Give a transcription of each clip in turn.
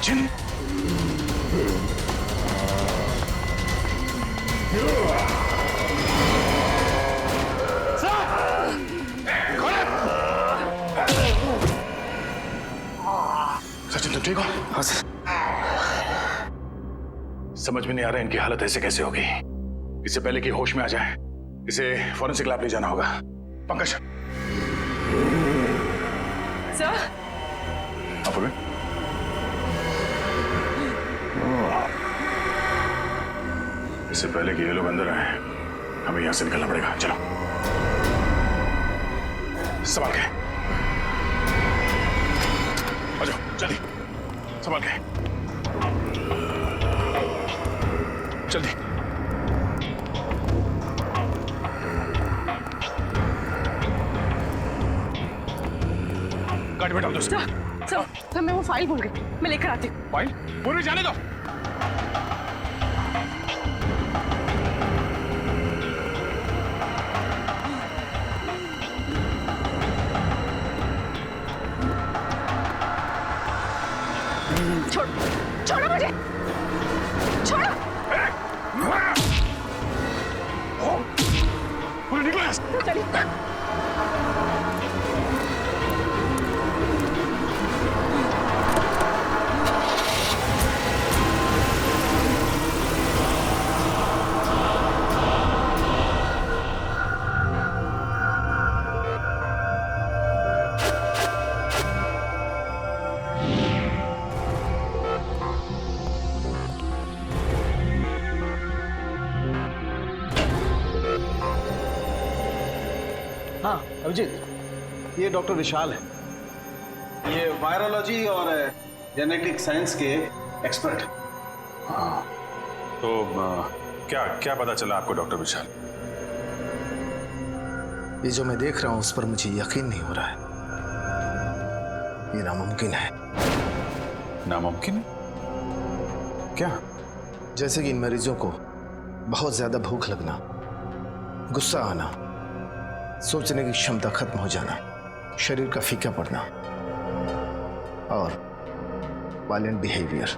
सचिन, सचिन तुम ठीक हो? हाँ सर। समझ में नहीं आ रहा इनकी हालत ऐसे कैसे होगी। इससे पहले कि होश में आ जाए इसे फॉरेंसिक लैब ले जाना होगा। पंकज। सर। अपूर्वी। इससे पहले कि ये लोग अंदर आए हमें यहां से निकलना पड़ेगा। चलो संभाल के आ जाओ, जल्दी संभाल के, जल्दी। गाड़ी में डाल दो। सर मैं वो फाइल भूल गई, मैं लेकर आती हूँ। फाइल? पूरी जाने दो। छोड़ो मुझे, छोड़ो। पूरे निकलो यहाँ से। चलिए। हाँ अभिजीत, ये डॉक्टर विशाल है। ये वायरोलॉजी और जेनेटिक साइंस के एक्सपर्ट हैं। तो क्या क्या पता चला आपको डॉक्टर विशाल? ये जो मैं देख रहा हूं उस पर मुझे यकीन नहीं हो रहा है। ये नामुमकिन है। नामुमकिन? क्या? जैसे कि इन मरीजों को बहुत ज्यादा भूख लगना, गुस्सा आना, सोचने की क्षमता खत्म हो जाना, शरीर का फीका पड़ना और वायलेंट बिहेवियर,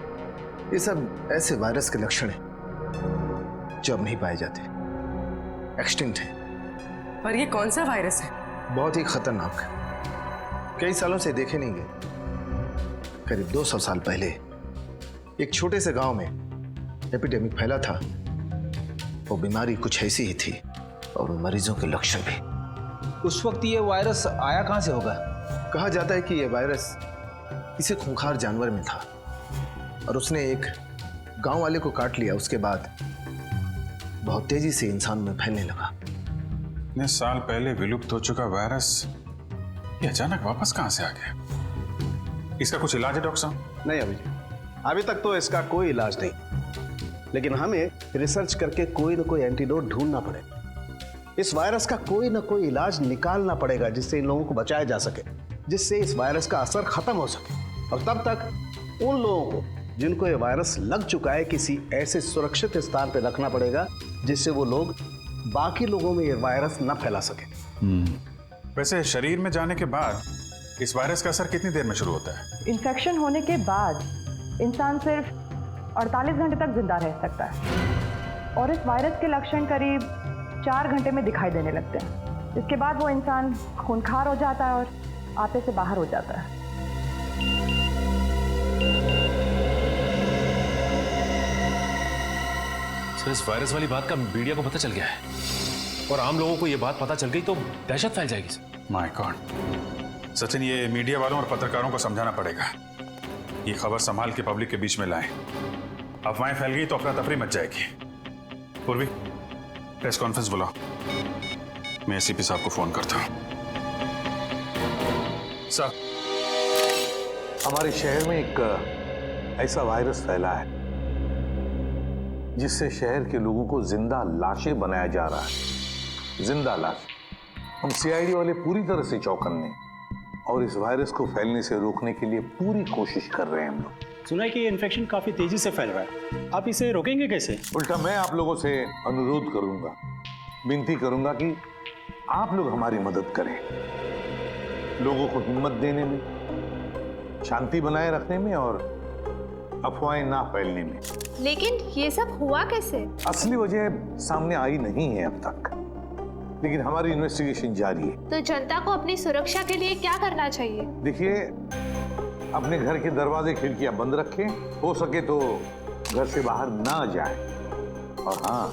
ये सब ऐसे वायरस के लक्षण हैं जो अब नहीं पाए जाते, एक्सटिंक्ट हैं। पर ये कौन सा वायरस है? बहुत ही खतरनाक, कई सालों से देखे नहीं गए। करीब 200 साल पहले एक छोटे से गांव में एपिडेमिक फैला था। वो बीमारी कुछ ऐसी ही थी और मरीजों के लक्षण भी। उस वक्त ये वायरस आया कहां से होगा? कहा जाता है कि यह वायरस किसी खूंखार जानवर में था और उसने एक गांव वाले को काट लिया। उसके बाद बहुत तेजी से इंसान में फैलने लगा। इतने साल पहले विलुप्त हो चुका वायरस ये अचानक वापस कहां से आ गया? इसका कुछ इलाज है डॉक्टर साहब? नहीं अभिजीत, अभी तक तो इसका कोई इलाज नहीं, लेकिन हमें रिसर्च करके कोई ना कोई एंटीडोट ढूंढना पड़ेगा। इस वायरस का कोई ना कोई इलाज निकालना पड़ेगा जिससे इन लोगों को बचाया जा सके, जिससे इस वायरस का असर खत्म हो सके। और तब तक उन लोगों को जिनको ये वायरस लग चुका है किसी ऐसे सुरक्षित स्थान पर रखना पड़ेगा जिससे वो लोग बाकी लोगों में ये वायरस न फैला सके। वैसे शरीर में जाने के बाद इस वायरस का असर कितनी देर में शुरू होता है? इन्फेक्शन होने के बाद इंसान सिर्फ 48 घंटे तक जिंदा रह सकता है और इस वायरस के लक्षण करीब 4 घंटे में दिखाई देने लगते हैं। इसके बाद वो इंसान खूंखार हो जाता है और आपे से बाहर हो जाता है। सर, इस वायरस वाली बात का मीडिया को पता चल गया है और आम लोगों को ये बात पता चल गई तो दहशत फैल जाएगी सर। माय गॉड सचिन, ये मीडिया वालों और पत्रकारों को समझाना पड़ेगा। ये खबर संभाल के पब्लिक के बीच में लाएं। अफवाहें फैल गई तो अफरा तफरी मच जाएगी। पूर्वी, प्रेस कॉन्फ्रेंस बुलाओ। मैं एसीपी साहब को फोन करता हूं। सर, हमारे शहर में एक ऐसा वायरस फैला है जिससे शहर के लोगों को जिंदा लाशें बनाया जा रहा है। जिंदा लाश। हम सीआईडी वाले पूरी तरह से चौकन्ने और इस वायरस को फैलने से रोकने के लिए पूरी कोशिश कर रहे हैं हम लोग। सुना है कि ये इन्फेक्शन काफी तेजी से फैल रहा है, आप इसे रोकेंगे कैसे? उल्टा मैं आप लोगों से अनुरोध करूंगा, विनती करूंगा कि आप लोग हमारी मदद करें, लोगों को हिम्मत देने में, शांति बनाए रखने में और अफवाहें ना फैलने में। लेकिन ये सब हुआ कैसे? असली वजह सामने आई नहीं है अब तक, लेकिन हमारी इन्वेस्टिगेशन जारी है। तो जनता को अपनी सुरक्षा के लिए क्या करना चाहिए? देखिए, अपने घर के दरवाजे खिड़कियां बंद रखें, हो सके तो घर से बाहर ना जाएं, और हाँ,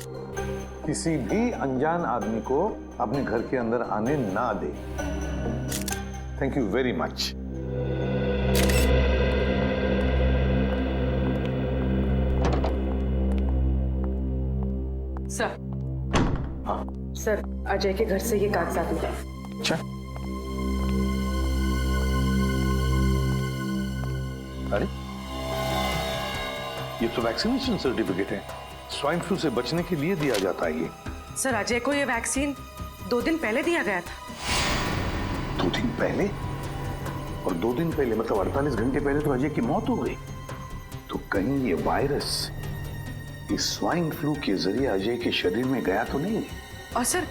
किसी भी अनजान आदमी को अपने घर के अंदर आने ना दें। Thank you very much. Sir, sir Ajay के घर से ये कागजात मिले। अच्छा, अरे ये तो वैक्सीनेशन सर्टिफिकेट है, स्वाइन फ्लू से बचने के लिए दिया जाता है ये। सर अजय को ये वैक्सीन 2 दिन पहले दिया गया था। 2 दिन पहले? और 2 दिन पहले मतलब 48 घंटे पहले तो अजय की मौत हो गई। तो कहीं ये वायरस इस स्वाइन फ्लू के जरिए अजय के शरीर में गया तो नहीं? और सर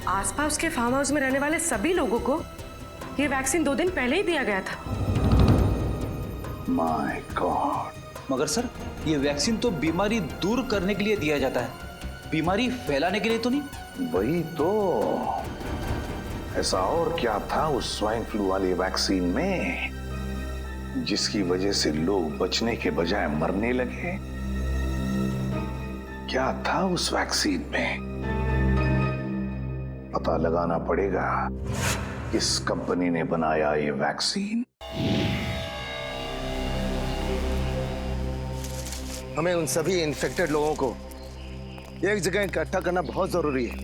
आसपास के फार्म हाउस में रहने वाले सभी लोगों को ये वैक्सीन 2 दिन पहले ही दिया गया था। My God. मगर सर ये वैक्सीन तो बीमारी दूर करने के लिए दिया जाता है, बीमारी फैलाने के लिए तो नहीं। वही तो, ऐसा और क्या था उस स्वाइन फ्लू वाली वैक्सीन में जिसकी वजह से लोग बचने के बजाय मरने लगे? क्या था उस वैक्सीन में? पता लगाना पड़ेगा किस कंपनी ने बनाया ये वैक्सीन। हमें उन सभी इन्फेक्टेड लोगों को एक जगह इकट्ठा करना बहुत जरूरी है।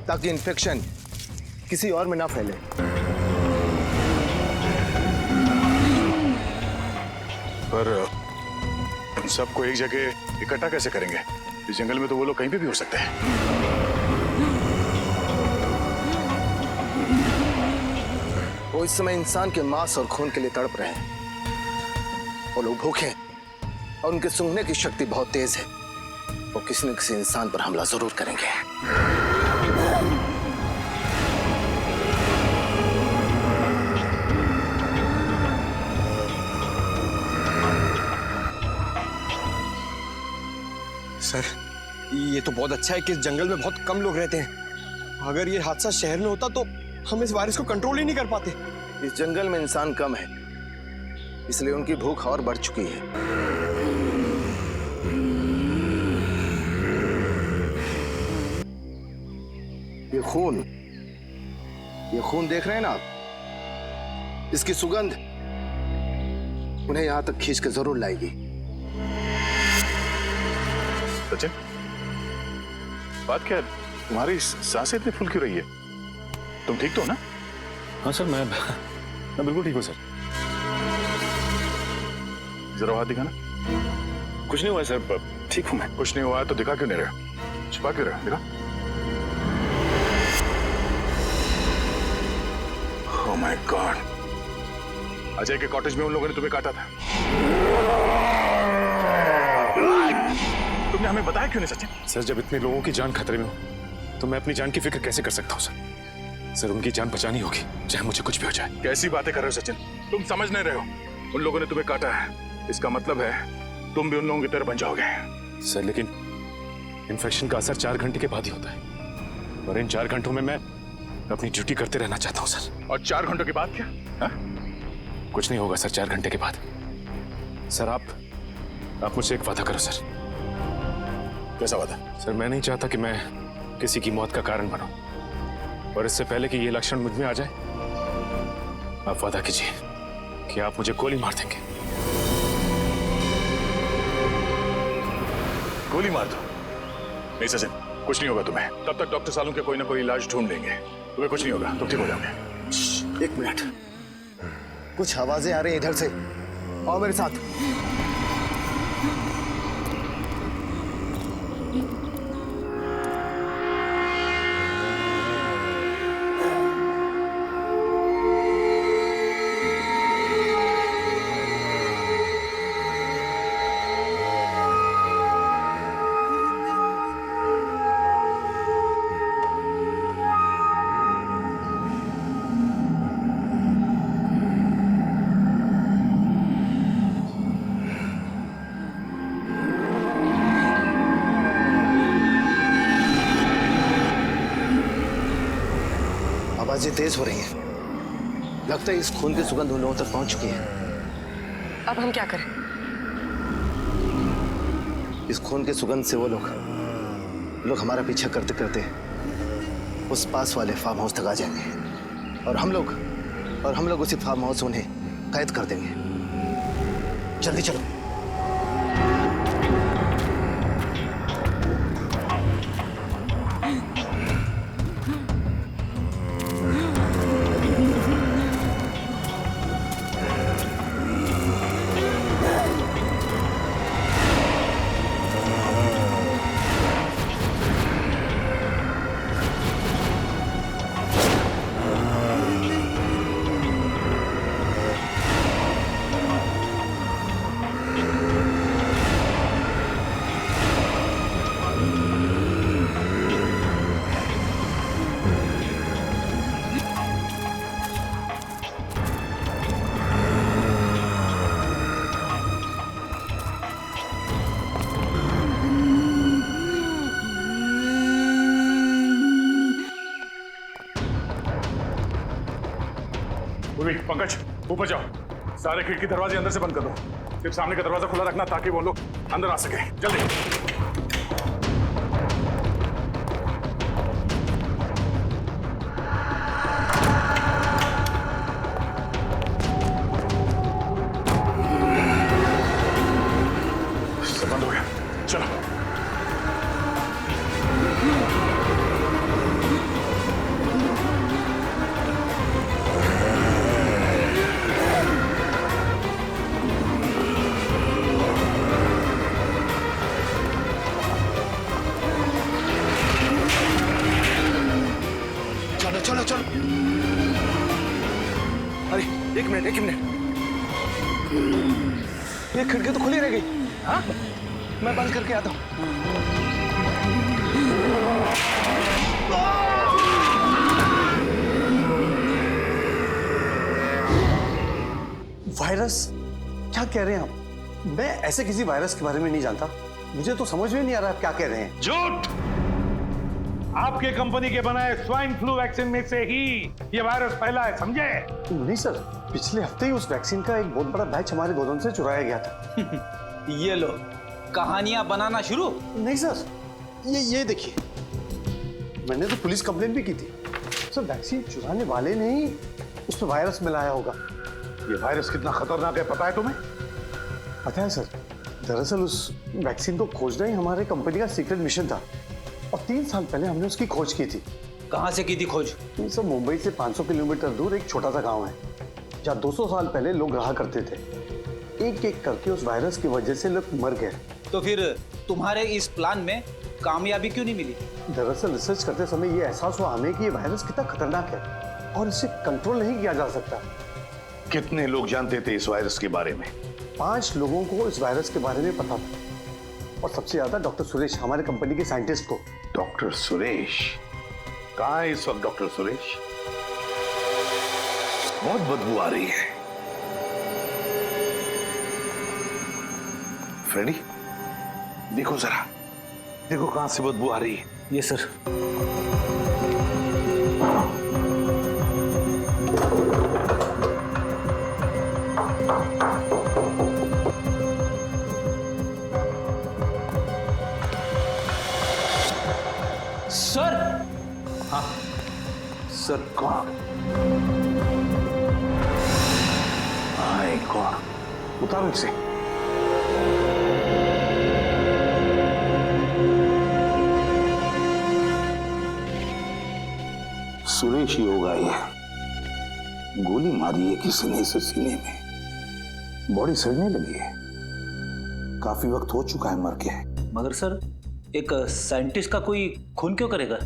ताकि इन्फेक्शन किसी और में ना फैले। पर उन सबको एक जगह इकट्ठा कैसे करेंगे? इस जंगल में तो वो लोग कहीं पे भी हो सकते हैं। वो इस समय इंसान के मांस और खून के लिए तड़प रहे हैं। वो लोग भूखे हैं और उनके सूंघने की शक्ति बहुत तेज है। वो किसी न किसी इंसान पर हमला जरूर करेंगे। सर ये तो बहुत अच्छा है कि इस जंगल में बहुत कम लोग रहते हैं। अगर ये हादसा शहर में होता तो हम इस वायरस को कंट्रोल ही नहीं कर पाते। इस जंगल में इंसान कम है, इसलिए उनकी भूख और बढ़ चुकी है। ये खून देख रहे हैं ना आप? इसकी सुगंध उन्हें यहां तक खींच के जरूर लाएगी। सचिन, बात क्या है? तुम्हारी सांसें इतनी फुल क्यों रही है? तुम ठीक तो हो ना? हाँ सर, मैं बिल्कुल ठीक हूँ सर। जरा हाथ दिखाना। कुछ नहीं हुआ सर, ठीक हूँ मैं। कुछ नहीं हुआ तो दिखा क्यों नहीं रहे? छुपा क्यों रहे? दिखा। ओह माय गॉड, अजय के कॉटेज में उन लोगों ने तुम्हें काटा था। तुमने हमें बताया क्यों नहीं सचिन? सर जब इतने लोगों की जान खतरे में हो तो मैं अपनी जान की फिक्र कैसे कर सकता हूँ सर? सर उनकी जान बचानी होगी, चाहे मुझे कुछ भी हो जाए। कैसी बातें कर रहे हो सचिन? तुम समझ नहीं रहे हो। उन लोगों ने तुम्हें काटा है, इसका मतलब है तुम भी उन लोगों की तरह बन जाओगे। सर लेकिन इन्फेक्शन का असर 4 घंटे के बाद ही होता है, और इन 4 घंटों में मैं अपनी ड्यूटी करते रहना चाहता हूँ सर। और 4 घंटों के बाद क्या? हा? कुछ नहीं होगा सर 4 घंटे के बाद। सर आप मुझसे एक वादा करो सर। कैसा वादा? सर मैं नहीं चाहता कि मैं किसी की मौत का कारण बनूं, और इससे पहले कि ये लक्षण मुझ में आ जाए आप वादा कीजिए कि आप मुझे गोली मार देंगे। गोली मार दो? नहीं सचिन, कुछ नहीं होगा तुम्हें। तब तक डॉक्टर सालों के कोई ना कोई इलाज ढूंढ लेंगे। तुम्हें कुछ नहीं होगा, तुम ठीक हो जाओगे। 1 मिनट, कुछ आवाजें आ रही हैं इधर से। आओ मेरे साथ। सांसें तेज हो रही हैं। लगता है इस खून की सुगंध उन लोगों तक पहुंच चुकी है। अब हम क्या करें? इस खून की सुगंध से वो लोग हमारा पीछा करते करते उस पास वाले फार्म हाउस तक आ जाएंगे और हम लोग उसी फार्म हाउस उन्हें कैद कर देंगे। जल्दी चलो। पंकज ऊपर जाओ, सारे खिड़की दरवाजे अंदर से बंद कर दो, सिर्फ सामने का दरवाजा खुला रखना ताकि वो लोग अंदर आ सके। जल्दी। सब बंद हो गया, चलो। चलो चलो। अरे एक मिनट, ये खिड़की तो खुली रह गई। हाँ, मैं बंद करके आता हूँ। वायरस? क्या कह रहे हैं आप? मैं ऐसे किसी वायरस के बारे में नहीं जानता। मुझे तो समझ में नहीं आ रहा आप क्या कह रहे हैं। झूठ! आपके कंपनी के बनाए स्वाइन फ्लू वैक्सीन में से ही ये वायरस फैला है, समझे? नहीं सर, पिछले हफ्ते ही उस वैक्सीन का एक बहुत बड़ा बैच हमारे गोदाम से चुराया गया था। ये लो, कहानियां बनाना शुरू। नहीं सर, ये देखिए, मैंने तो पुलिस कंप्लेंट भी की थी। सर वैक्सीन चुराने वाले ने ही उसमें वायरस मिलाया होगा। ये वायरस कितना खतरनाक है पता है तुम्हें? पता है सर, दरअसल उस वैक्सीन को खोजना ही हमारे कंपनी का सीक्रेट मिशन था और 3 साल पहले हमने उसकी खोज की थी। कहाँ से की थी खोज? सर मुंबई से 500 किलोमीटर दूर एक छोटा सा गांव है जहाँ 200 साल पहले लोग रहा करते थे। एक एक करके उस वायरस की वजह से लोग मर गए। तो फिर तुम्हारे इस प्लान में कामयाबी क्यों नहीं मिली? दरअसल रिसर्च करते समय ये एहसास हुआ हमें कि ये वायरस कितना खतरनाक है और इसे कंट्रोल नहीं किया जा सकता। कितने लोग जानते थे इस वायरस के बारे में? 5 लोगों को इस वायरस के बारे में पता था और सबसे ज्यादा डॉक्टर सुरेश, हमारे कंपनी के साइंटिस्ट को। डॉक्टर सुरेश? कहाँ है इस वक्त डॉक्टर सुरेश? बहुत बदबू आ रही है। फ्रेडी, देखो जरा, देखो कहां से बदबू आ रही है। ये सर। सर। हाँ सर, कौन? हाय कौन? उतारो इसे। सुरेश ही होगा ये। गोली मारी है किसी ने इसे सीने में, बॉडी सड़ने लगी है, काफी वक्त हो चुका है मर के। मगर सर, एक साइंटिस्ट का कोई खून क्यों करेगा?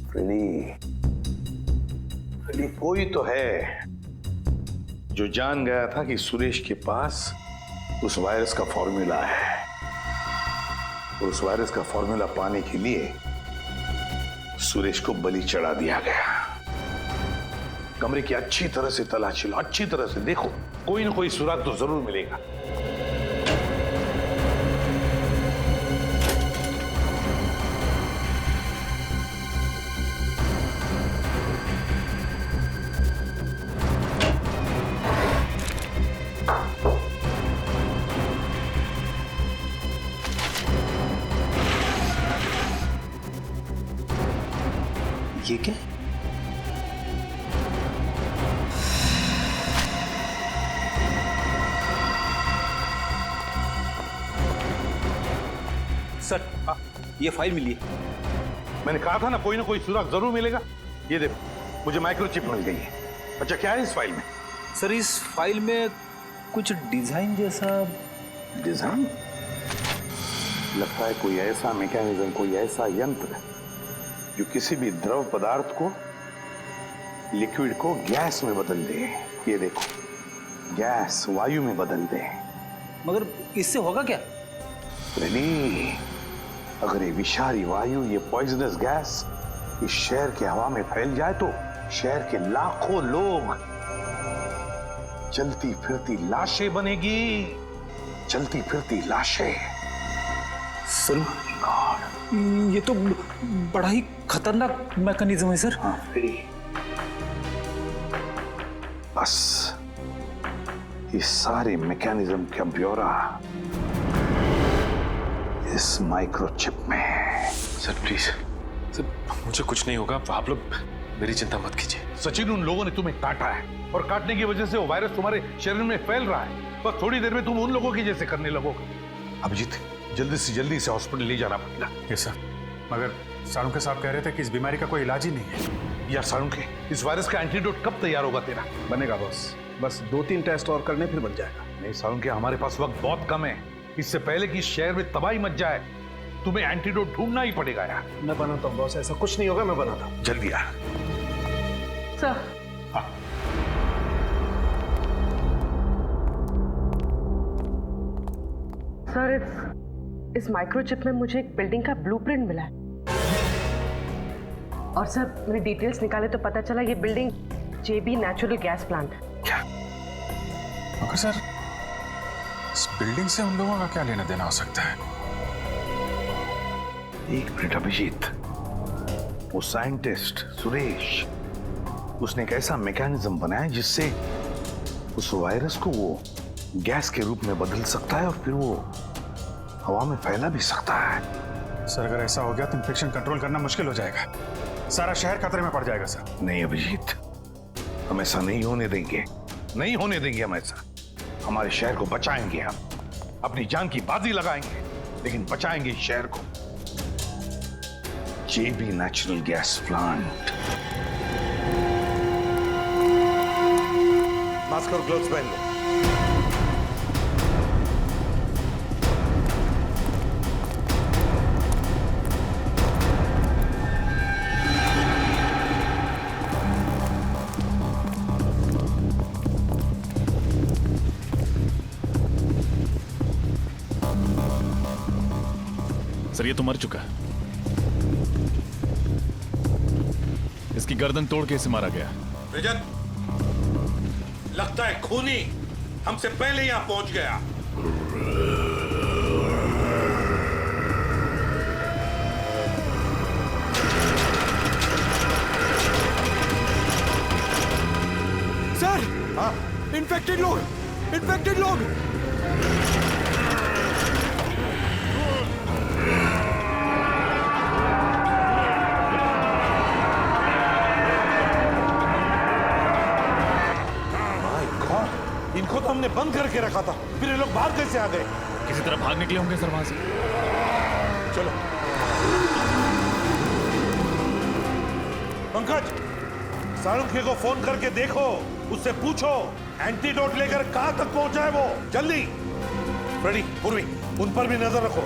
फ्रेडी, कोई तो है जो जान गया था कि सुरेश के पास उस वायरस का फॉर्मूला है और उस वायरस का फॉर्मूला पाने के लिए सुरेश को बलि चढ़ा दिया गया। कमरे की अच्छी तरह से तलाशी लो, अच्छी तरह से देखो, कोई ना कोई सुराग तो जरूर मिलेगा। ये क्या? सर, ये फाइल मिली है। मैंने कहा था ना कोई सुराग जरूर मिलेगा। ये देखो, मुझे माइक्रोचिप मिल गई है। अच्छा, क्या है इस फाइल में? सर, इस फाइल में कुछ डिजाइन जैसा। डिजाइन? लगता है कोई ऐसा मैकेनिज्म, कोई ऐसा यंत्र जो किसी भी द्रव पदार्थ को, लिक्विड को गैस में बदल दे। ये देखो, गैस वायु में बदल दे। मगर इससे होगा क्या? रेनी, अगर ये विषारी वायु, ये पॉइजनस गैस इस शहर के हवा में फैल जाए तो शहर के लाखों लोग चलती फिरती लाशें बनेगी। चलती फिरती लाशें। सर, ये तो बड़ा ही खतरनाक मैकेनिज्म है सर। हाँ, बस इस सारे मैकेनिज्म का ब्यौरा इस माइक्रोचिप में। सर प्लीज, सर मुझे कुछ नहीं होगा, आप लोग मेरी चिंता मत कीजिए। सचिन, उन लोगों ने तुम्हें काटा है और काटने की वजह से वो वायरस तुम्हारे शरीर में फैल रहा है। बस थोड़ी देर में तुम उन लोगों की जैसे करने लगोगे। अभिजीत, जल्दी से जल्दी इसे हॉस्पिटल ले जाना पड़ेगा। यस सर, मगर सालुंके साहब कह रहे थे कि इस बीमारी का कोई इलाज ही नहीं है। यार सालुंके, इस वायरस का एंटीडोट कब तैयार होगा तेरा? बनेगा बॉस, बस 2-3 टेस्ट और करने फिर बन जाएगा। नहीं सालुंके, हमारे पास वक्त बहुत कम है। इससे पहले कि इस शहर में तबाही मच जाए तुम्हें एंटीडोट ढूंढना ही पड़ेगा यार। मैं बनाता हूँ बॉस, ऐसा कुछ नहीं होगा, मैं बनाता हूँ। जल्दी यार। सर, सर, इस माइक्रोचिप में मुझे एक बिल्डिंग का ब्लूप्रिंट मिला है। और सर, मैंने डिटेल्स निकाले तो पता चला ये बिल्डिंग जेबी नेचुरल गैस प्लांट है। क्या? मगर सर, इस बिल्डिंग से उन लोगों का क्या लेना देना हो सकता है? एक मिनट अभिजीत, वो साइंटिस्ट सुरेश, उसने एक ऐसा मैकेनिज्म बनाया जिससे उस वायरस को वो गैस के रूप में बदल सकता है और फिर वो हवा में फैला भी सकता है। सर, अगर ऐसा हो गया तो इन्फेक्शन कंट्रोल करना मुश्किल हो जाएगा। सारा शहर खतरे में पड़ जाएगा सर। नहीं अभिजीत, हम ऐसा नहीं होने देंगे, नहीं होने देंगे हम ऐसा। हमारे शहर को बचाएंगे, हम अपनी जान की बाजी लगाएंगे, लेकिन बचाएंगे इस शहर को। जेबी नेचुरल गैस प्लांट। मास्क और ग्लव्स पहन लो। सर, ये तो मर चुका है। इसकी गर्दन तोड़ के इसे मारा गया। रजत, लगता है खूनी हमसे पहले यहां पहुंच गया। सर, इन्फेक्टेड लोग, इन्फेक्टेड लोग। इनको तो हमने बंद करके रखा था, फिर ये लोग बाहर कैसे आ गए? किसी तरह भाग निकले होंगे सर वहां से। चलो पंकज, सालुंके को फोन करके देखो, उससे पूछो एंटीडोट लेकर कहां तक पहुंचा है वो। जल्दी। फ्रेडी, पूर्वी, उन पर भी नजर रखो।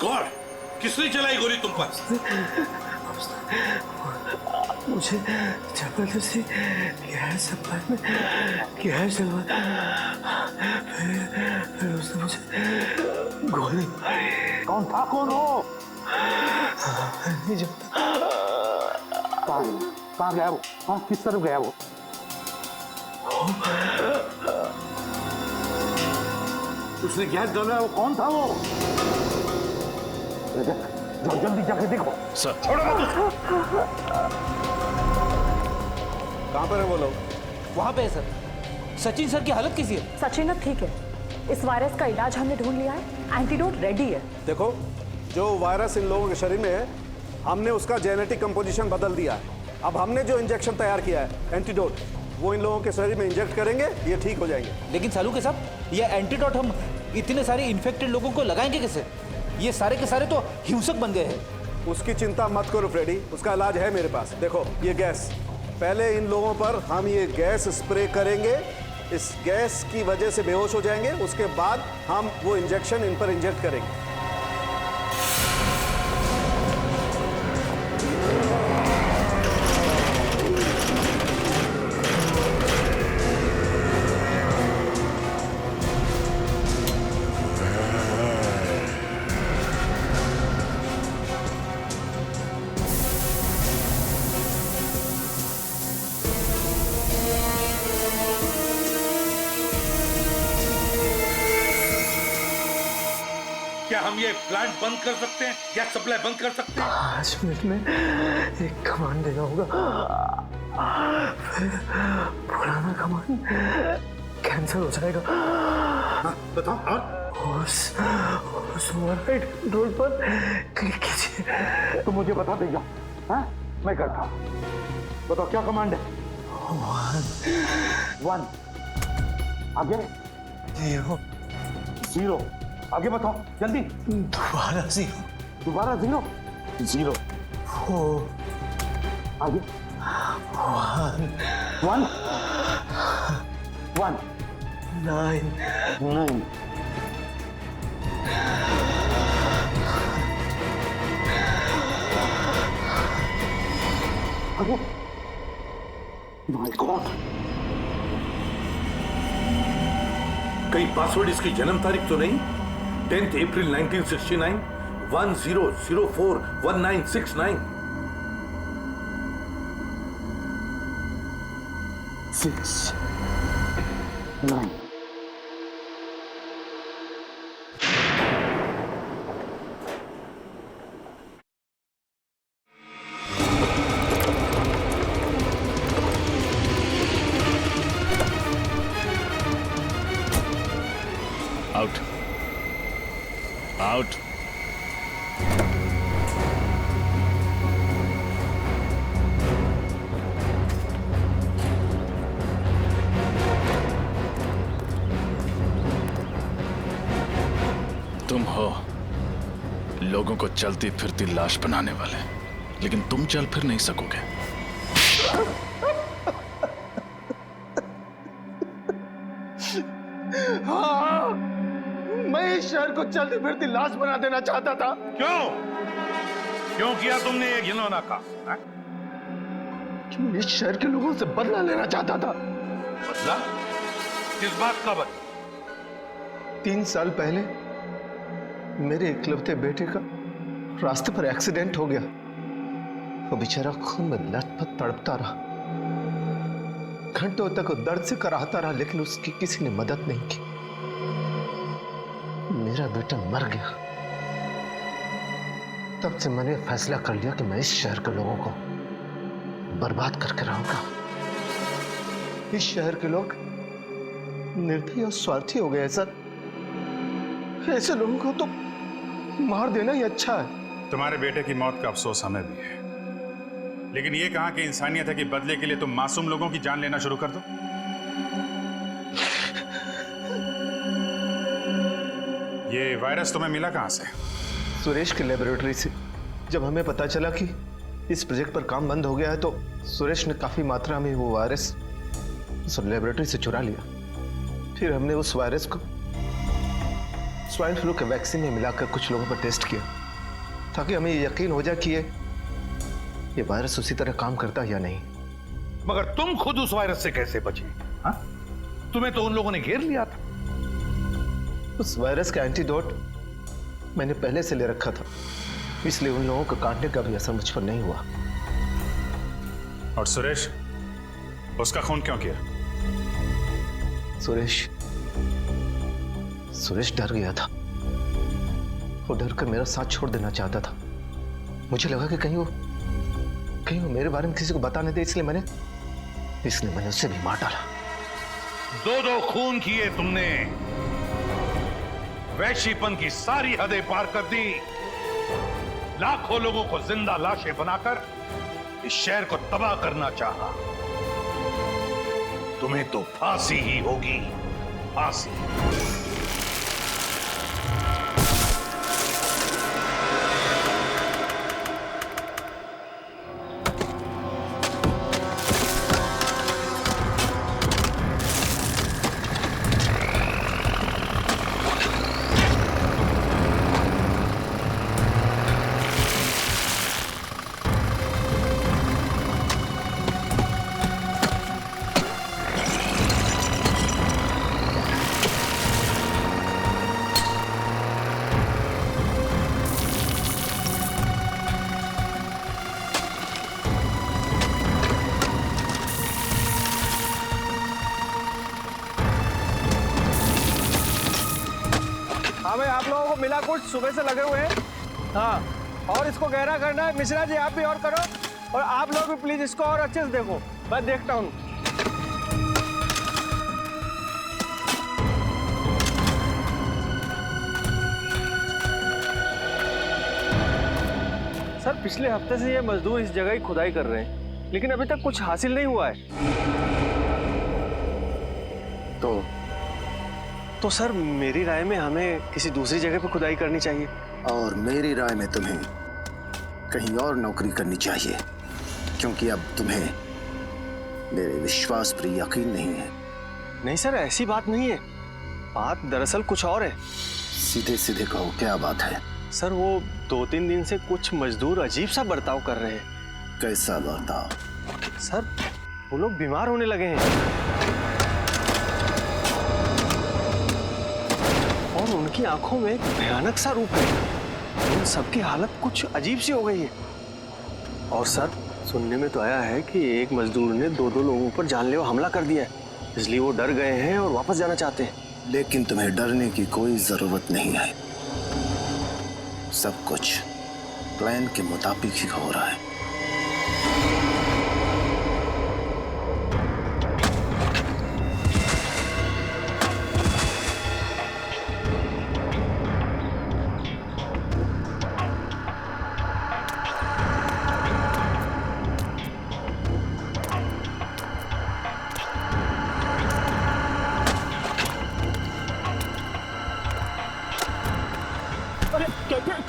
गॉड, किसने चलाई गोली तुम पर? मुझे जबरदस्ती गैस सप्लाई में गैस डलवा, फिर उसने मुझे गोली मारी। कौन था, कौन हो? नहीं जानता। कहाँ गया वो? हाँ, किस तरफ गया वो? उसने गैस डाला, वो कौन था वो? जाओ जल्दी जाके देखो। सर छोड़ो मत उसको। कहाँ पर है वो लोग? वहां पे है सर। सचिन सर की हालत कैसी है? सचिन अब ठीक है। इस वायरस का इलाज हमने ढूंढ लिया है, एंटीडोट रेडी है। देखो, जो वायरस इन लोगों के शरीर में है, हमने उसका जेनेटिक कंपोजिशन बदल दिया है। अब हमने जो इंजेक्शन तैयार किया है, एंटीडोट, वो इन लोगों के शरीर में इंजेक्ट करेंगे, ये ठीक हो जाएंगे। लेकिन सालू के साहब, ये एंटीडोट हम इतने सारे इन्फेक्टेड लोगों को लगाएंगे कैसे? ये सारे के सारे तो हिंसक बन गए हैं। उसकी चिंता मत करो फ्रेडी, उसका इलाज है मेरे पास। देखो ये गैस, पहले इन लोगों पर हम ये गैस स्प्रे करेंगे, इस गैस की वजह से बेहोश हो जाएंगे, उसके बाद हम वो इंजेक्शन इन पर इंजेक्ट करेंगे। क्या हम ये प्लांट बंद कर सकते हैं? गैस सप्लाई बंद कर सकते हैं? 5 मिनट में एक कमांड देना होगा, फिर पुराना कमांड कैंसिल हो जाएगा। बताओ। उस ओवरराइड कंट्रोल पर क्लिक कीजिए। तो मुझे बता देगा। हाँ, मैं करता हूँ। बताओ क्या कमांड है? 1 आगे 0 आगे बताओ जल्दी। दोबारा 0 दोबारा 0 0 4 आगे 1 1 9 9 आगे। माय गॉड, कहीं पासवर्ड इसकी जन्म तारीख तो नहीं? 10th April 1969 10041969 6 9 out out. तुम हो लोगों को चलती फिरती लाश बनाने वाले, लेकिन तुम चल फिर नहीं सकोगे। हाँ, मैं इस शहर को चलती फिरती लाश बना देना चाहता था। क्यों किया तुमने ये घिनौना काम? क्यों? इस शहर के लोगों से बदला लेना चाहता था। बदला? किस बात का बदला? 3 साल पहले मेरे इकलौते बेटे का रास्ते पर एक्सीडेंट हो गया। वो बेचारा खून में लथपथ तड़पता रहा, घंटों तक वो दर्द से कराहता रहा, लेकिन उसकी किसी ने मदद नहीं की। मेरा बेटा मर गया। तब से मैंने फैसला कर लिया कि मैं इस शहर के लोगों को बर्बाद करके रहूंगा। इस शहर के लोग निर्दयी और स्वार्थी हो गए हैं सर। ऐसे लोगों को तो मार देना ही अच्छा है। तुम्हारे बेटे की मौत का अफसोस हमें भी है, लेकिन ये कहां की इंसानियत है कि बदले के लिए तुम मासूम लोगों की जान लेना शुरू कर दो। ये वायरस तुम्हें मिला कहां से? सुरेश की लेबोरेटरी से। जब हमें पता चला कि इस प्रोजेक्ट पर काम बंद हो गया है, तो सुरेश ने काफी मात्रा में वो वायरस उस लेबोरेटरी से चुरा लिया। फिर हमने उस वायरस को स्वाइन फ्लू के वैक्सीन में मिलाकर कुछ लोगों पर टेस्ट किया, ताकि हमें यकीन हो जाए कि ये वायरस उसी तरह काम करता है या नहीं। मगर तुम खुद उस वायरस से कैसे बचे? हाँ? तुम्हें तो उन लोगों ने घेर लिया था। उस वायरस का एंटीडोट मैंने पहले से ले रखा था, इसलिए उन लोगों को काटने का भी असर मुझ पर नहीं हुआ। और सुरेश, उसका खून क्यों किया? सुरेश डर गया था। वो डर कर मेरा साथ छोड़ देना चाहता था। मुझे लगा कि कहीं वो मेरे बारे में किसी को बता नहीं दे, इसलिए मैंने उसे भी मार डाला। दो खून किए तुमने, वैश्यपन की सारी हदें पार कर दी, लाखों लोगों को जिंदा लाशें बनाकर इस शहर को तबाह करना चाहा। तुम्हें तो फांसी ही होगी, फांसी। हाँ भाई, आप लोगों को मिला कुछ सुबह से लगे हुए हैं। हाँ, और इसको गहरा करना है। मिश्रा जी आप भी और करो, और आप लोग भी प्लीज इसको और अच्छे से देखो। मैं देखता हूँ। सर पिछले हफ्ते से ये मजदूर इस जगह की खुदाई कर रहे हैं, लेकिन अभी तक कुछ हासिल नहीं हुआ है। तो सर मेरी राय में हमें किसी दूसरी जगह पे खुदाई करनी चाहिए। और मेरी राय में तुम्हें कहीं और नौकरी करनी चाहिए, क्योंकि अब तुम्हें मेरे विश्वास पर यकीन नहीं है। नहीं सर, ऐसी बात नहीं है। बात दरअसल कुछ और है। सीधे सीधे कहो, क्या बात है? सर वो 2-3 दिन से कुछ मजदूर अजीब सा बर्ताव कर रहे हैं। कैसा बर्ताव? सर वो लोग बीमार होने लगे हैं, और उनकी आंखों में एक भयानक सा रूप है। उन सबकी हालत कुछ अजीब सी हो गई है। और सर सुनने में तो आया है कि एक मजदूर ने 2 लोगों पर जानलेवा हमला कर दिया है, इसलिए वो डर गए हैं और वापस जाना चाहते हैं। लेकिन तुम्हें डरने की कोई जरूरत नहीं है। सब कुछ प्लान के मुताबिक ही हो रहा है।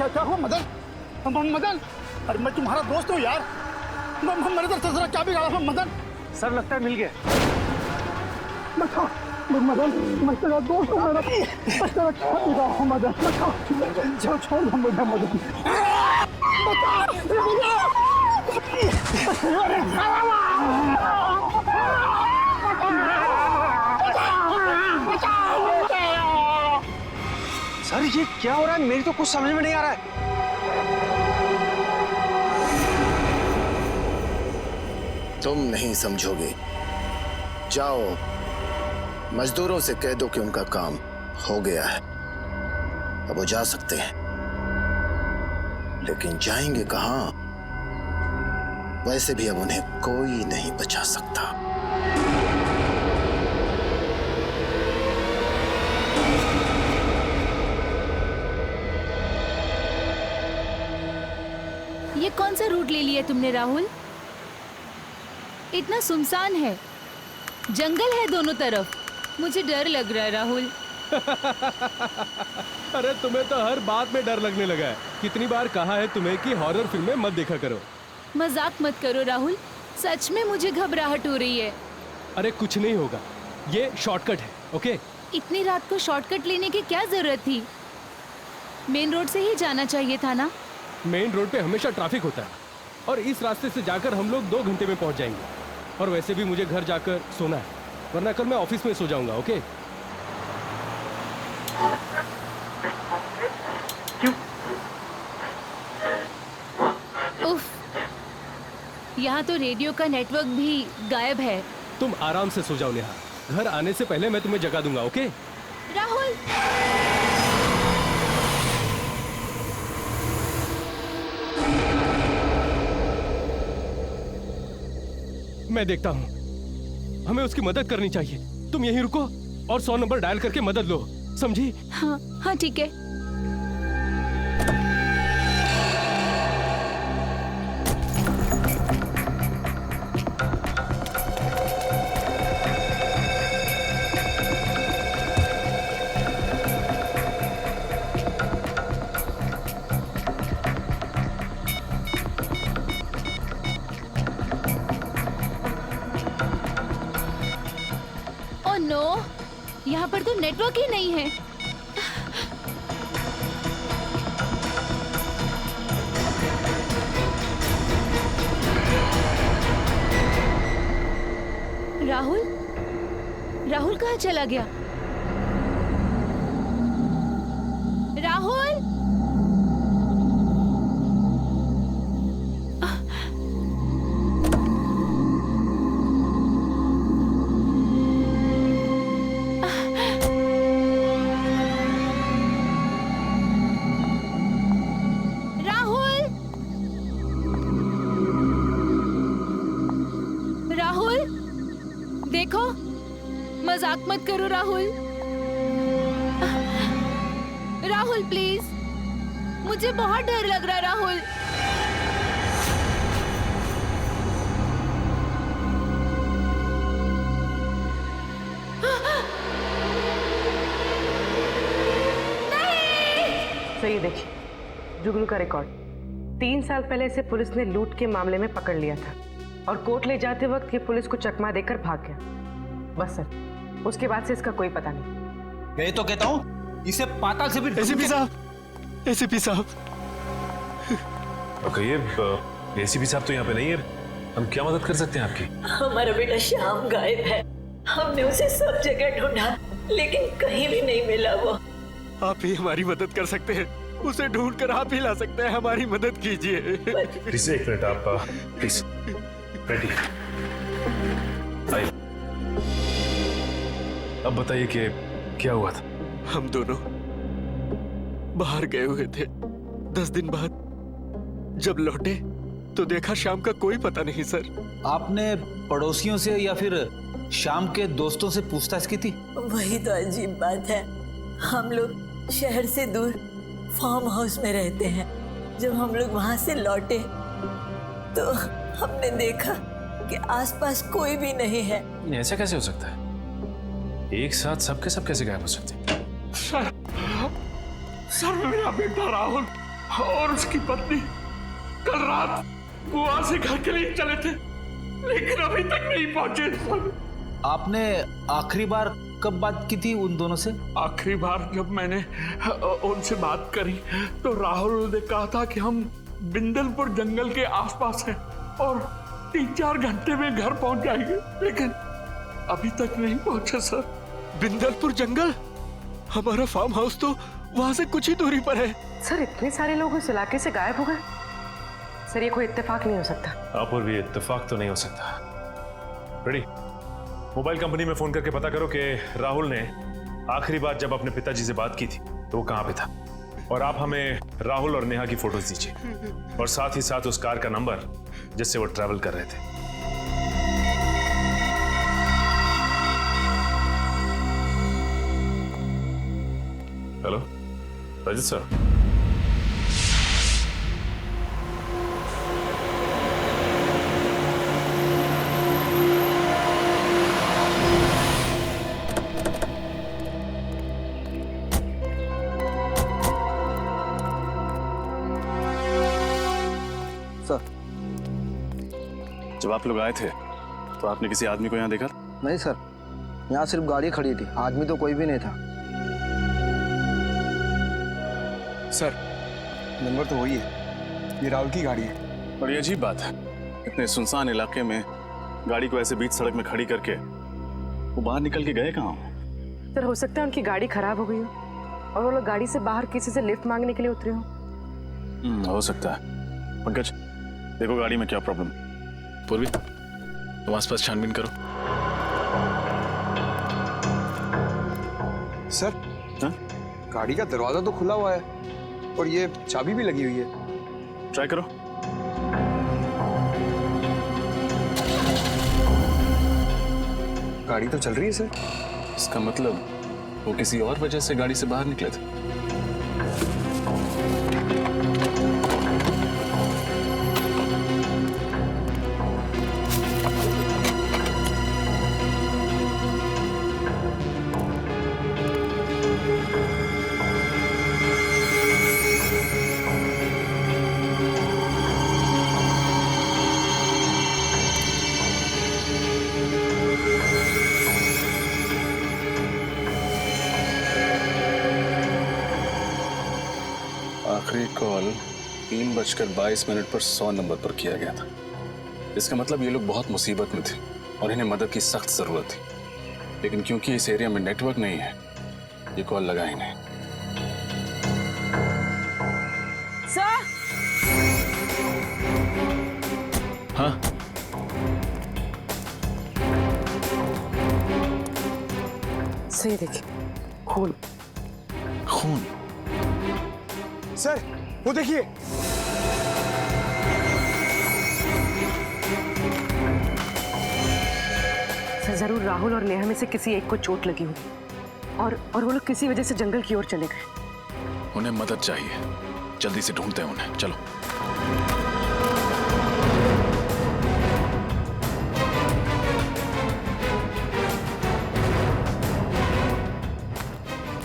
क्या हुआ मदन? मदन, अरे मैं तुम्हारा दोस्त हूँ यार। मेरे तरफ से जरा क्या बिगाड़ा मदन? सर लगता है मिल गया। मदन, मैं तेरा दोस्त हूँ। मेरा तेरा क्या बिगाड़ा मदन? छोड़ मुझे मदन। सर ये क्या हो रहा है? मेरी तो कुछ समझ में नहीं आ रहा है। तुम नहीं समझोगे। जाओ मजदूरों से कह दो कि उनका काम हो गया है, अब वो जा सकते हैं। लेकिन जाएंगे कहां? वैसे भी अब उन्हें कोई नहीं बचा सकता। ये कौन सा रूट ले लिया तुमने राहुल? इतना सुनसान है, जंगल है दोनों तरफ। मुझे डर लग रहा है राहुल। अरे तुम्हें तो हर बात में डर लगने लगा है। कितनी बार कहा है तुम्हें कि हॉरर फिल्में मत देखा करो। मजाक मत करो राहुल, सच में मुझे घबराहट हो रही है। अरे कुछ नहीं होगा, ये शॉर्टकट है। ओके? इतनी रात को शॉर्टकट लेने की क्या जरूरत थी? मेन रोड से ही जाना चाहिए था ना। मेन रोड पे हमेशा ट्रैफिक होता है, और इस रास्ते से जाकर हम लोग 2 घंटे में पहुंच जाएंगे। और वैसे भी मुझे घर जाकर सोना है, वरना कल मैं ऑफिस में सो जाऊंगा। ओके? उफ, यहाँ तो रेडियो का नेटवर्क भी गायब है। तुम आराम से सो जाओ नेहा, घर आने से पहले मैं तुम्हें जगा दूंगा, ओके? राहुल, मैं देखता हूँ। हमें उसकी मदद करनी चाहिए। तुम यहीं रुको और 100 नंबर डायल करके मदद लो, समझी? हाँ हाँ ठीक है। ओह नो, यहाँ पर तो नेटवर्क ही नहीं है। राहुल, राहुल कहाँ चला गया? राहुल, राहुल, राहुल, देखो, मजाक मत करो राहुल। राहुल प्लीज, मुझे बहुत डर लग रहा है राहुल। तो ये देखिए जुगनू का रिकॉर्ड। 3 साल पहले इसे पुलिस ने लूट के मामले में पकड़ लिया था और कोर्ट ले जाते वक्त ये पुलिस को चकमा देकर भाग गया। बस सर, उसके बाद से इसका कोई पता नहीं। मैं तो कहता हूँ इसे पाताल से भी एसीपी साहब, एसीपी साहब। ये एसीपी साहब तो यहाँ पे नहीं है, हम क्या मदद कर सकते हैं आपकी? हमारा बेटा श्याम गायब है। हमने उसे सब जगह ढूंढा लेकिन कहीं भी नहीं मिला। वो आप ही हमारी मदद कर सकते हैं, उसे ढूंढ कर आप ही ला सकते हैं। हमारी मदद कीजिए। प्लीज एक मिनट, आप प्लीज रेडी आइए। अब बताइए कि क्या हुआ था? हम दोनों बाहर गए हुए थे। 10 दिन बाद जब लौटे तो देखा शाम का कोई पता नहीं सर। आपने पड़ोसियों से या फिर शाम के दोस्तों से पूछताछ की थी? वही तो अजीब बात है। हम लोग शहर से दूर फार्म हाउस में रहते हैं। जब हम लोग वहां से लौटे तो हमने देखा कि आसपास कोई भी नहीं है। ऐसा कैसे हो सकता है? एक साथ सबके सब कैसे गायब हो सकते हैं? सर मेरा बेटा राहुल और उसकी पत्नी कल रात गोवा से घर के लिए चले थे लेकिन अभी तक नहीं पहुंचे। सर आपने आखिरी बार कब बात की थी उन दोनों से? आखिरी बार जब मैंने उनसे बात करी तो राहुल ने कहा था कि हम बिंदलपुर जंगल के आसपास हैं और 3-4 घंटे में घर पहुंच जाएंगे, लेकिन अभी तक नहीं पहुंचे सर। बिंदलपुर जंगल? हमारा फार्म हाउस तो वहां से कुछ ही दूरी पर है। सर इतने सारे लोग उस इलाके से गायब हो गए? सर ये कोई इत्तेफाक नहीं हो सकता। आप और भी इत्तेफाक तो नहीं हो सकता। रेडी, मोबाइल कंपनी में फोन करके पता करो कि राहुल ने आखिरी बार जब अपने पिताजी से बात की थी तो वो कहां पे था, और आप हमें राहुल और नेहा की फोटोज दीजिए और साथ ही साथ उस कार का नंबर जिससे वो ट्रैवल कर रहे थे। Hello Rajit sir. जब आप लोग आए थे तो आपने किसी आदमी को यहाँ देखा? नहीं सर, यहाँ सिर्फ गाड़ी खड़ी थी, आदमी तो कोई भी नहीं था। सर नंबर तो वही है, ये राहुल की गाड़ी है। बड़ी अजीब बात है, इतने सुनसान इलाके में गाड़ी को ऐसे बीच सड़क में खड़ी करके वो बाहर निकल के गए कहाँ? सर हो सकता है उनकी गाड़ी खराब हो गई हो और वो लोग गाड़ी से बाहर किसी से लिफ्ट मांगने के लिए उतरे हो। हो सकता है। पंकज देखो गाड़ी में क्या प्रॉब्लम। पूर्वी तुम आसपास छानबीन करो। सर गाड़ी का दरवाजा तो खुला हुआ है और ये चाबी भी लगी हुई है। ट्राई करो। गाड़ी तो चल रही है सर। इसका मतलब वो किसी और वजह से गाड़ी से बाहर निकले थे। आखिरी कॉल 3:22 पर 100 नंबर पर किया गया था। इसका मतलब ये लोग बहुत मुसीबत में थे और इन्हें मदद की सख्त जरूरत थी, लेकिन क्योंकि इस एरिया में नेटवर्क नहीं है ये कॉल लगा ही नहीं। सर। हाँ सही देखिए, खून। खून? सर वो देखिए। सर जरूर राहुल और नेहा में से किसी एक को चोट लगी होगी और वो लोग किसी वजह से जंगल की ओर चले गए। उन्हें मदद चाहिए, जल्दी से ढूंढते हैं उन्हें। चलो।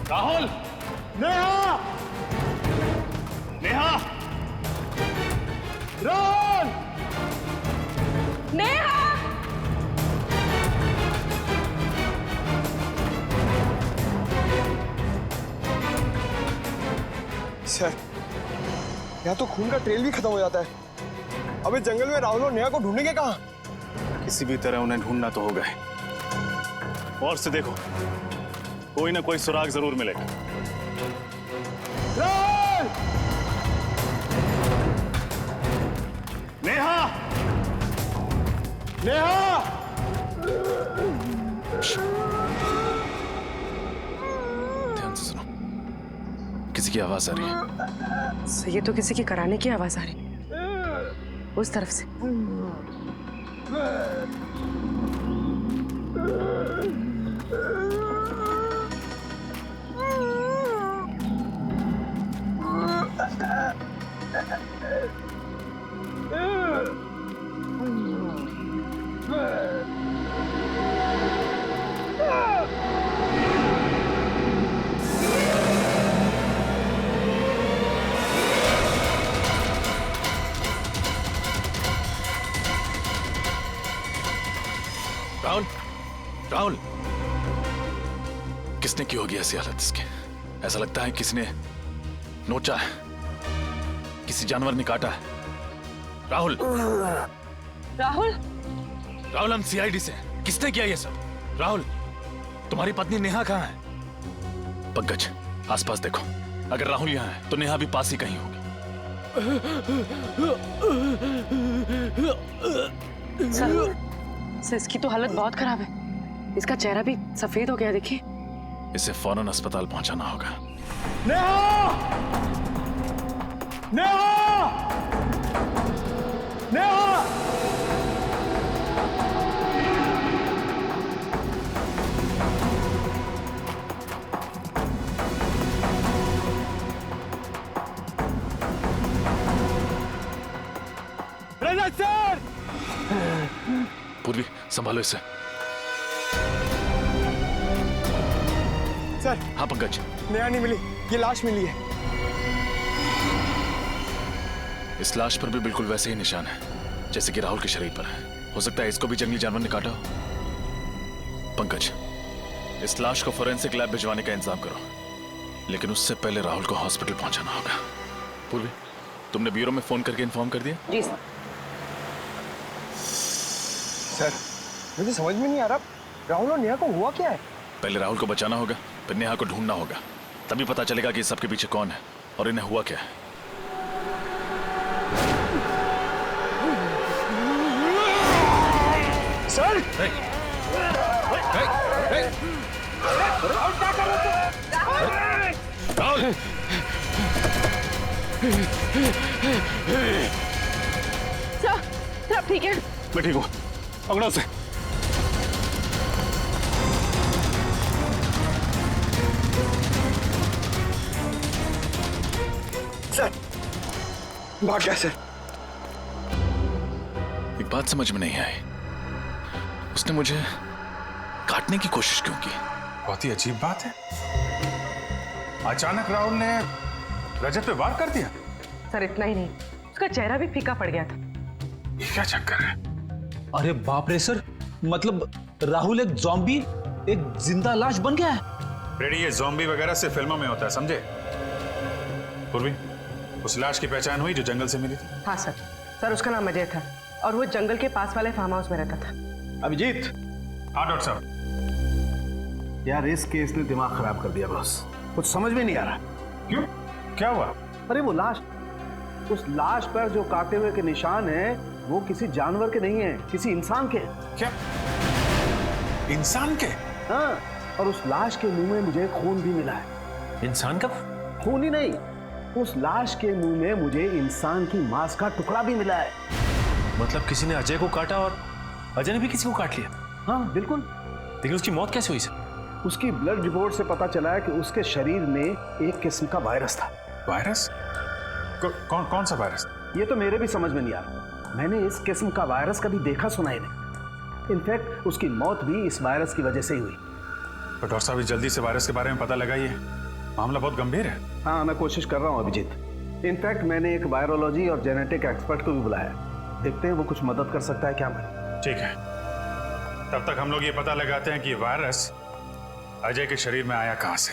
राहुल! नेहा! नेहा! राहुल! नेहा! सर यहाँ तो खून का ट्रेल भी खत्म हो जाता है। अब इस जंगल में राहुल और नेहा को ढूंढेंगे कहाँ? किसी भी तरह उन्हें ढूंढना तो होगा ही। और से देखो, कोई ना कोई सुराग जरूर मिलेगा। राहुल! नेहा! नेहा! ध्यान से सुनो, किसी की आवाज आ रही है। सर ये तो किसी की कराने की आवाज आ रही है, उस तरफ से। राहुल! राहुल! किसने की होगी ऐसी हालत इसके? ऐसा लगता है किसी ने नोचा है, किसी जानवर ने काटा है। राहुल! राहुल! राहुल, हम सीआईडी से हैं। किसने किया ये सब? राहुल, तुम्हारी पत्नी नेहा कहाँ है? पंकज, आसपास देखो। अगर राहुल यहाँ है तो नेहा भी पास ही कहीं होगी। सर इसकी तो हालत बहुत खराब है, इसका चेहरा भी सफेद हो गया, देखिए। इसे फौरन अस्पताल पहुंचाना होगा। नेहा! नेहा! नेहा! रजत सर! पूर्वी, संभालो इसे। सर। हाँ पंकज। नेहा नहीं मिली, ये लाश मिली है। इस लाश पर भी बिल्कुल वैसे ही निशान है जैसे कि राहुल के शरीर पर है। हो सकता है इसको भी जंगली जानवर ने काटा हो। पंकज, इस लाश को फोरेंसिक लैब भिजवाने का इंतजाम करो, लेकिन उससे पहले राहुल को हॉस्पिटल पहुंचाना होगा। पूर्वी, तुमने ब्यूरो में फोन करके इन्फॉर्म कर दिया? जी सर। सर मुझे समझ में नहीं आ रहा, राहुल और नेहा को हुआ क्या है? पहले राहुल को बचाना होगा, फिर नेहा को ढूंढना होगा, तभी पता चलेगा कि सबके पीछे कौन है और इन्हें हुआ क्या है। सर! क्या कर रहे हो? राहुल सर ठीक है? मैं ठीक हूँ, पकड़ो उसे। सर भाग गया सर। एक बात समझ में नहीं आई, उसने मुझे काटने की कोशिश क्यों की? बहुत ही अजीब बात है। अचानक राहुल ने रजत पे वार कर दिया। सर इतना ही नहीं, उसका चेहरा भी फीका पड़ गया था। ये क्या चक्कर है? अरे बाप रे सर, मतलब राहुल एक ज़ॉम्बी, एक जिंदा लाश बन गया है। रेडी, ये ज़ॉम्बी वगैरह से फिल्मों में होता है, समझे? पूर्वी, उस लाश की पहचान हुई जो जंगल से मिली थी? हाँ सर उसका नाम अजय था और वो जंगल के पास वाले फार्म हाउस में रहता था। अभिजीत। हाँ डॉक्टर साहब। यार इस केस ने दिमाग खराब कर दिया बॉस, कुछ समझ में नहीं आ रहा। क्यों, क्या हुआ? अरे वो लाश, उस लाश पर जो काटे हुए के निशान हैं वो किसी जानवर के नहीं है, किसी इंसान के। क्या? इंसान के? हाँ, और उस लाश के मुंह में मुझे खून भी मिला है। इंसान का खून ही नहीं, उस लाश के मुंह में मुझे इंसान की मांस का टुकड़ा भी मिला है। मतलब किसी ने अजय को काटा और अजय ने भी किसी को काट लिया? हाँ बिल्कुल। लेकिन उसकी मौत कैसे हुई सर? उसकी ब्लड रिपोर्ट से पता चला है कि उसके शरीर में एक किस्म का वायरस था। वायरस? कौन सा वायरस? ये तो मेरे भी समझ में नहीं आ रहा। मैंने इस किस्म का वायरस कभी देखा सुना ही नहीं। इनफैक्ट उसकी मौत भी इस वायरस की वजह से ही हुई। तो डॉक्टर साहब जल्दी से वायरस के बारे में पता लगाइए, मामला बहुत गंभीर है। हाँ मैं कोशिश कर रहा हूँ अभिजीत। इनफैक्ट मैंने एक वायरोलॉजी और जेनेटिक एक्सपर्ट को भी बुलाया, देखते हैं वो कुछ मदद कर सकता है क्या। मैं ठीक है, तब तक हम लोग ये पता लगाते हैं कि वायरस अजय के शरीर में आया कहां से।